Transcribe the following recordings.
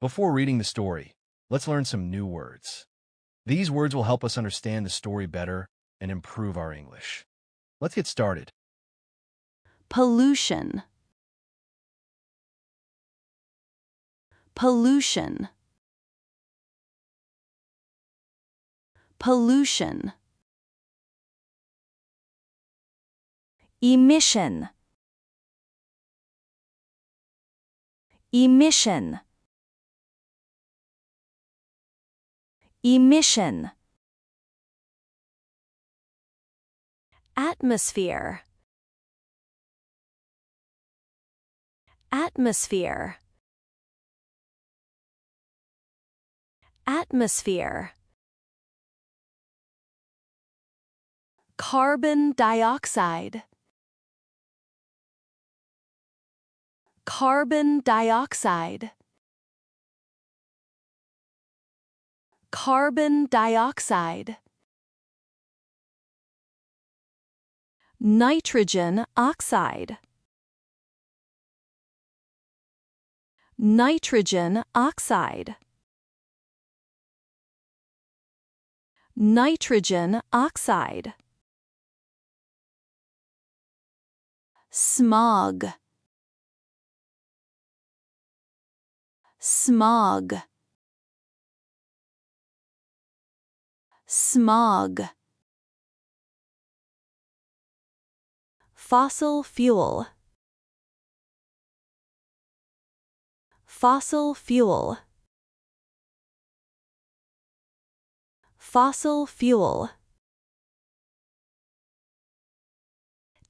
Before reading the story, let's learn some new words. These words will help us understand the story better and improve our English. Let's get started. Pollution. Pollution. Pollution. Emission. Emission. Emission. Atmosphere. Atmosphere. Atmosphere. Carbon dioxide. Carbon dioxide. Carbon dioxide. Nitrogen oxide. Nitrogen oxide. Nitrogen oxide. Smog. Smog. Smog. Fossil fuel. Fossil fuel. Fossil fuel.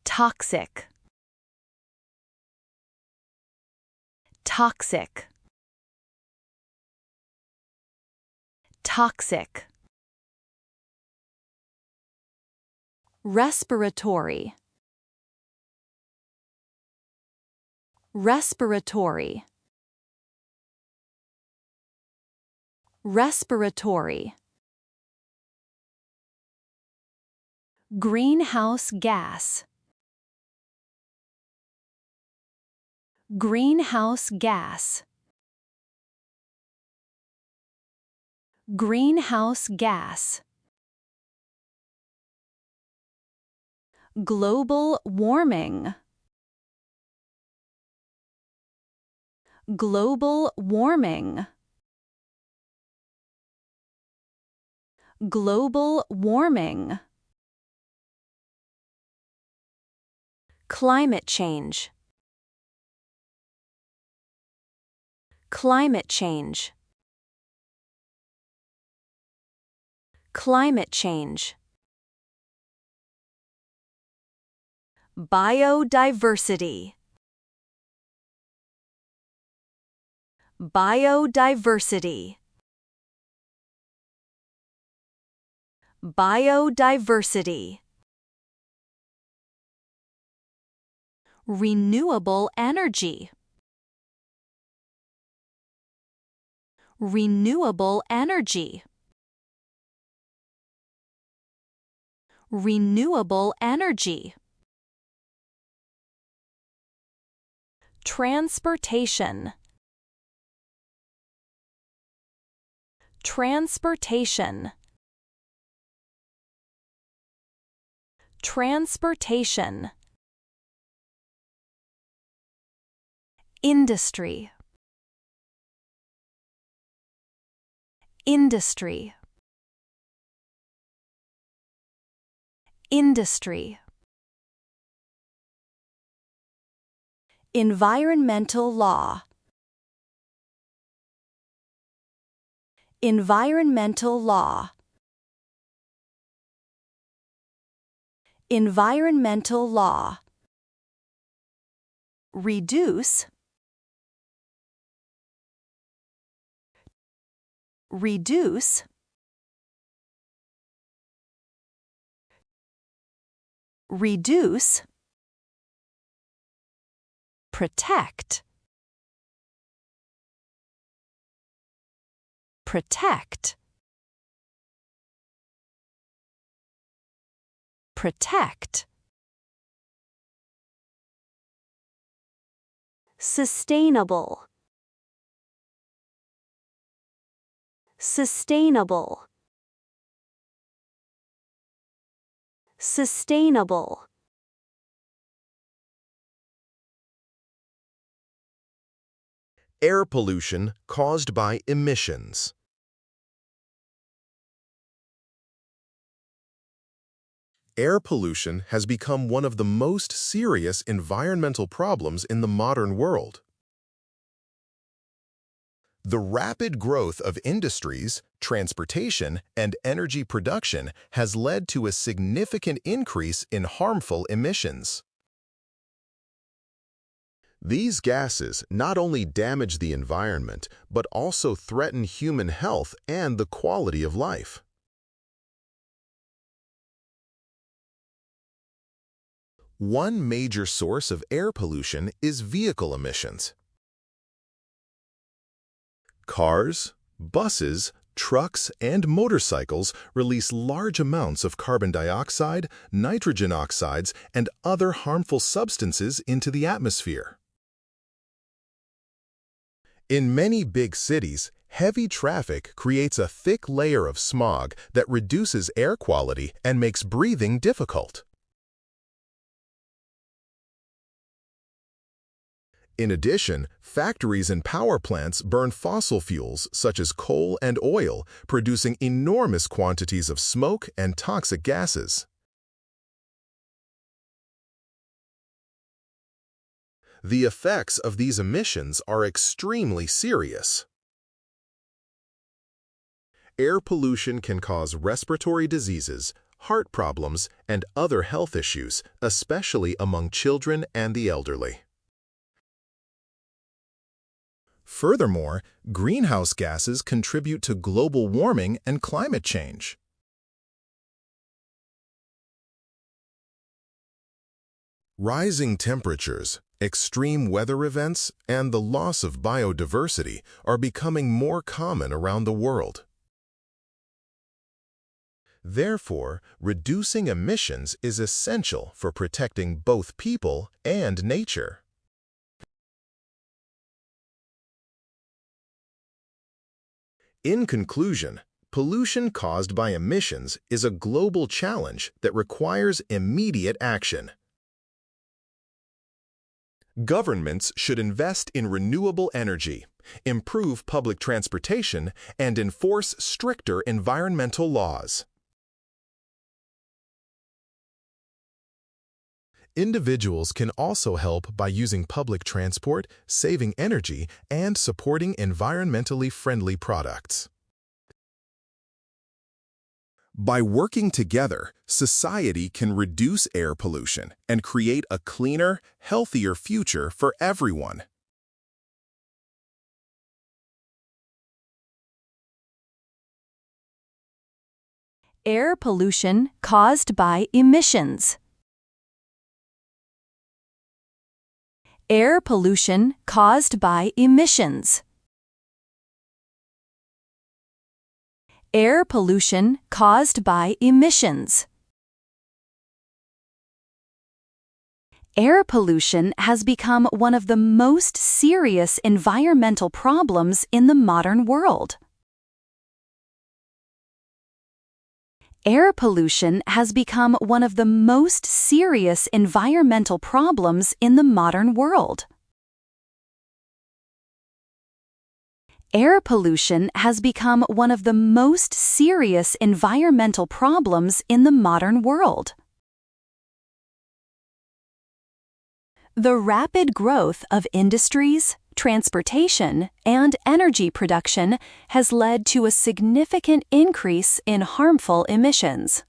Toxic. Toxic. Toxic. Respiratory. Respiratory. Respiratory. Greenhouse gas. Greenhouse gas. Greenhouse gas. Global warming. Global warming. Global warming. Climate change. Climate change. Climate change. Biodiversity. Biodiversity. Biodiversity. Renewable energy. Renewable energy. Renewable energy. Transportation. Transportation. Transportation. Industry. Industry. Industry. Environmental law. Environmental law. Environmental law. Reduce. Reduce. Reduce. Protect. Protect. Protect. Sustainable. Sustainable. Sustainable. Air pollution caused by emissions. Air pollution has become one of the most serious environmental problems in the modern world. The rapid growth of industries, transportation, and energy production has led to a significant increase in harmful emissions. These gases not only damage the environment, but also threaten human health and the quality of life. One major source of air pollution is vehicle emissions. Cars, buses, trucks, and motorcycles release large amounts of carbon dioxide, nitrogen oxides, and other harmful substances into the atmosphere. In many big cities, heavy traffic creates a thick layer of smog that reduces air quality and makes breathing difficult. In addition, factories and power plants burn fossil fuels such as coal and oil, producing enormous quantities of smoke and toxic gases. The effects of these emissions are extremely serious. Air pollution can cause respiratory diseases, heart problems, and other health issues, especially among children and the elderly. Furthermore, greenhouse gases contribute to global warming and climate change. Rising temperatures, extreme weather events, and the loss of biodiversity are becoming more common around the world. Therefore, reducing emissions is essential for protecting both people and nature. In conclusion, pollution caused by emissions is a global challenge that requires immediate action. Governments should invest in renewable energy, improve public transportation, and enforce stricter environmental laws. Individuals can also help by using public transport, saving energy, and supporting environmentally friendly products. By working together, society can reduce air pollution and create a cleaner, healthier future for everyone. Air pollution caused by emissions. Air pollution caused by emissions. Air pollution caused by emissions. Air pollution has become one of the most serious environmental problems in the modern world. Air pollution has become one of the most serious environmental problems in the modern world. Air pollution has become one of the most serious environmental problems in the modern world. The rapid growth of industries, transportation, and energy production has led to a significant increase in harmful emissions.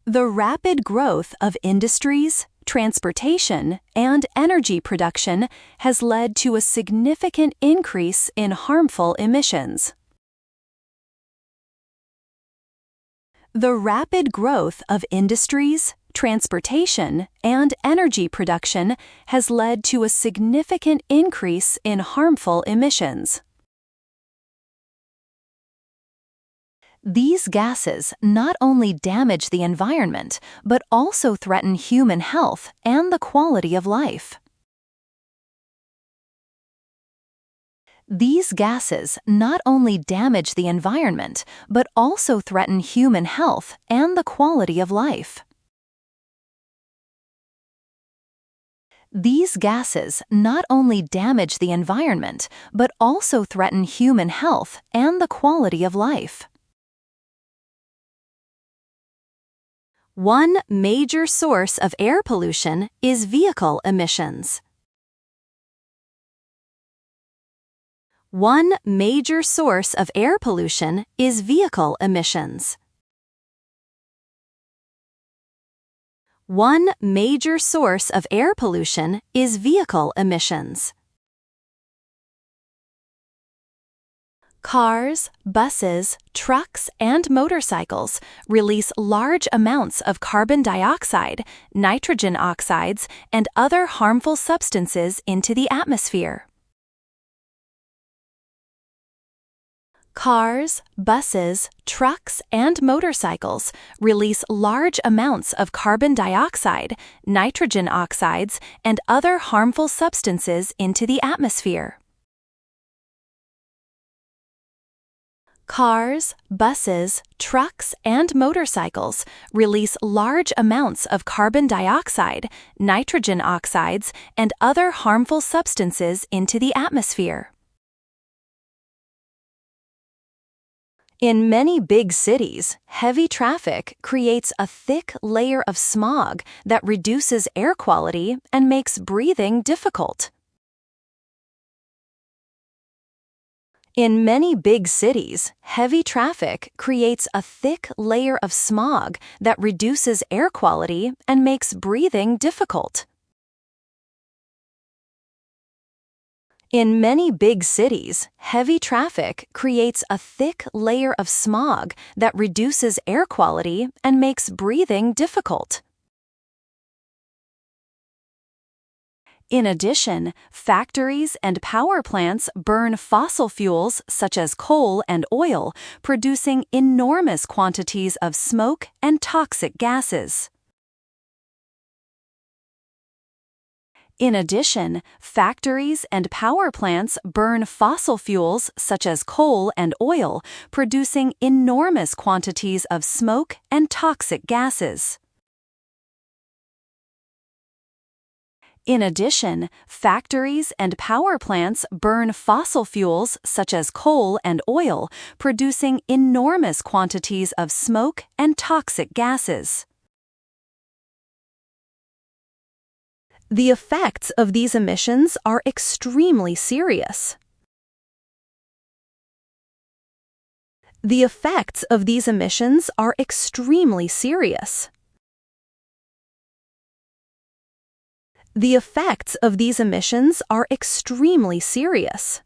The rapid growth of industries, transportation, and energy production has led to a significant increase in harmful emissions. The rapid growth of industries, transportation, and energy production has led to a significant increase in harmful emissions. These gases not only damage the environment, but also threaten human health and the quality of life. These gases not only damage the environment, but also threaten human health and the quality of life. These gases not only damage the environment, but also threaten human health and the quality of life. One major source of air pollution is vehicle emissions. One major source of air pollution is vehicle emissions. One major source of air pollution is vehicle emissions. Cars, buses, trucks, and motorcycles release large amounts of carbon dioxide, nitrogen oxides, and other harmful substances into the atmosphere. Cars, buses, trucks, and motorcycles release large amounts of carbon dioxide, nitrogen oxides, and other harmful substances into the atmosphere. Cars, buses, trucks, and motorcycles release large amounts of carbon dioxide, nitrogen oxides, and other harmful substances into the atmosphere. In many big cities, heavy traffic creates a thick layer of smog that reduces air quality and makes breathing difficult. In many big cities, heavy traffic creates a thick layer of smog that reduces air quality and makes breathing difficult. In many big cities, heavy traffic creates a thick layer of smog that reduces air quality and makes breathing difficult. In addition, factories and power plants burn fossil fuels such as coal and oil, producing enormous quantities of smoke and toxic gases. In addition, factories and power plants burn fossil fuels such as coal and oil, producing enormous quantities of smoke and toxic gases. In addition, factories and power plants burn fossil fuels such as coal and oil, producing enormous quantities of smoke and toxic gases. The effects of these emissions are extremely serious. The effects of these emissions are extremely serious. The effects of these emissions are extremely serious.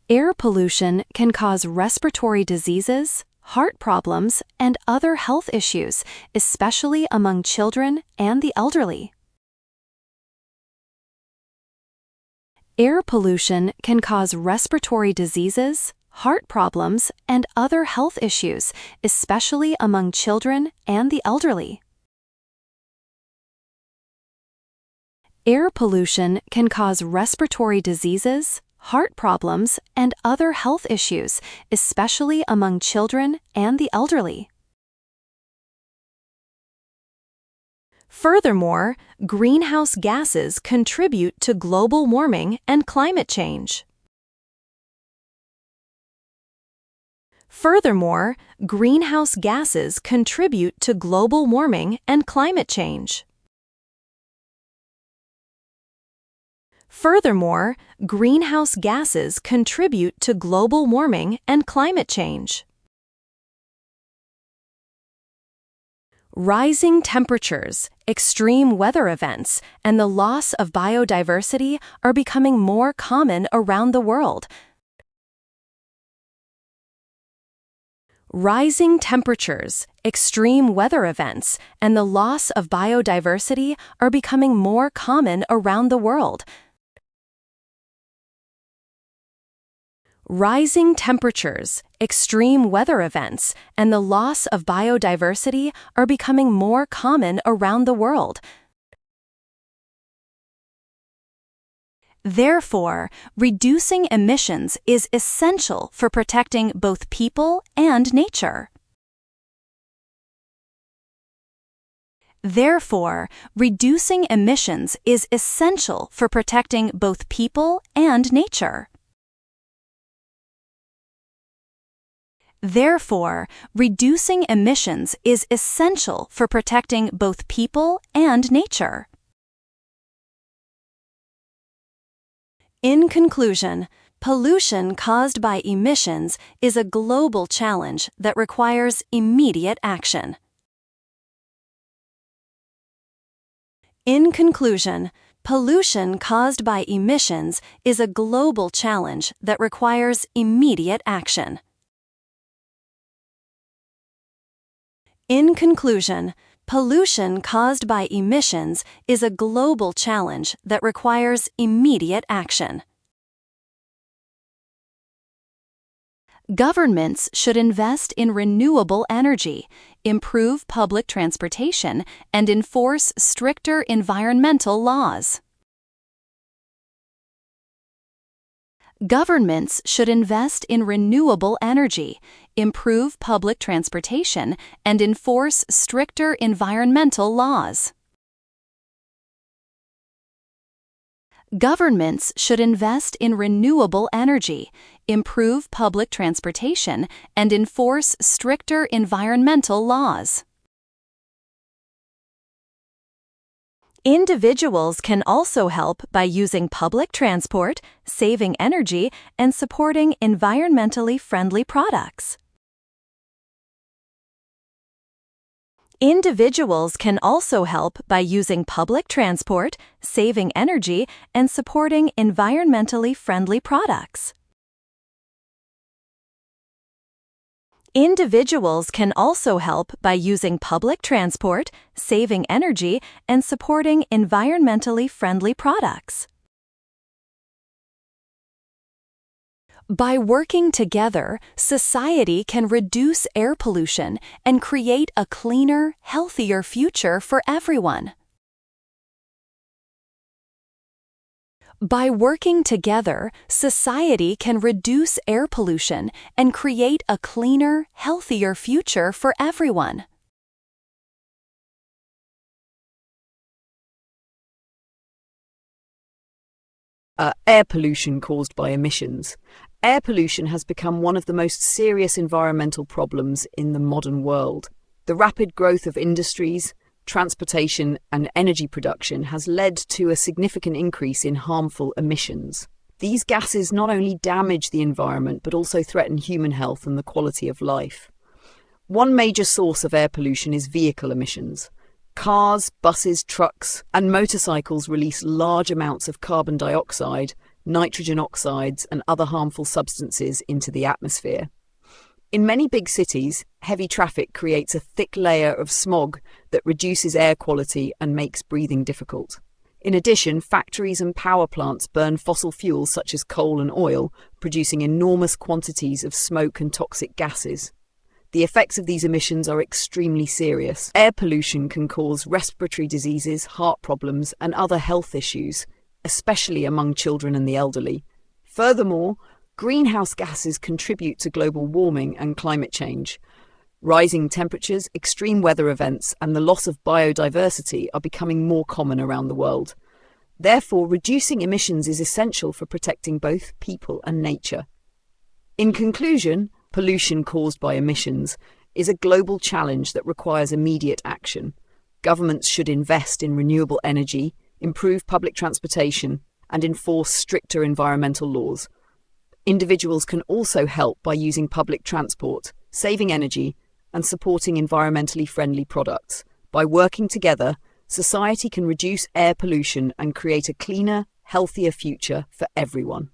Air pollution can cause respiratory diseases, heart problems, and other health issues, especially among children and the elderly. Air pollution can cause respiratory diseases, heart problems, and other health issues, especially among children and the elderly. Air pollution can cause respiratory diseases, heart problems, and other health issues, especially among children and the elderly. Furthermore, greenhouse gases contribute to global warming and climate change. Furthermore, greenhouse gases contribute to global warming and climate change. Furthermore, greenhouse gases contribute to global warming and climate change. Rising temperatures, extreme weather events, and the loss of biodiversity are becoming more common around the world. Rising temperatures, extreme weather events, and the loss of biodiversity are becoming more common around the world. Rising temperatures, extreme weather events, and the loss of biodiversity are becoming more common around the world. Therefore, reducing emissions is essential for protecting both people and nature. Therefore, reducing emissions is essential for protecting both people and nature. Therefore, reducing emissions is essential for protecting both people and nature. In conclusion, pollution caused by emissions is a global challenge that requires immediate action. In conclusion, pollution caused by emissions is a global challenge that requires immediate action. In conclusion, pollution caused by emissions is a global challenge that requires immediate action. Governments should invest in renewable energy, improve public transportation, and enforce stricter environmental laws. Governments should invest in renewable energy, improve public transportation, and enforce stricter environmental laws. Governments should invest in renewable energy, improve public transportation, and enforce stricter environmental laws. Individuals can also help by using public transport, saving energy, and supporting environmentally friendly products. Individuals can also help by using public transport, saving energy, and supporting environmentally friendly products. Individuals can also help by using public transport, saving energy, and supporting environmentally friendly products. By working together, society can reduce air pollution and create a cleaner, healthier future for everyone. By working together, society can reduce air pollution and create a cleaner, healthier future for everyone. Air pollution caused by emissions. Air pollution has become one of the most serious environmental problems in the modern world. The rapid growth of industries, transportation, and energy production has led to a significant increase in harmful emissions. These gases not only damage the environment but also threaten human health and the quality of life. One major source of air pollution is vehicle emissions. Cars, buses, trucks, and motorcycles release large amounts of carbon dioxide, nitrogen oxides, and other harmful substances into the atmosphere. In many big cities, heavy traffic creates a thick layer of smog that reduces air quality and makes breathing difficult. In addition, factories and power plants burn fossil fuels such as coal and oil, producing enormous quantities of smoke and toxic gases. The effects of these emissions are extremely serious. Air pollution can cause respiratory diseases, heart problems, and other health issues, especially among children and the elderly. Furthermore, greenhouse gases contribute to global warming and climate change. Rising temperatures, extreme weather events, and the loss of biodiversity are becoming more common around the world. Therefore, reducing emissions is essential for protecting both people and nature. In conclusion, pollution caused by emissions is a global challenge that requires immediate action. Governments should invest in renewable energy, improve public transportation, and enforce stricter environmental laws. Individuals can also help by using public transport, saving energy, and supporting environmentally friendly products. By working together, society can reduce air pollution and create a cleaner, healthier future for everyone.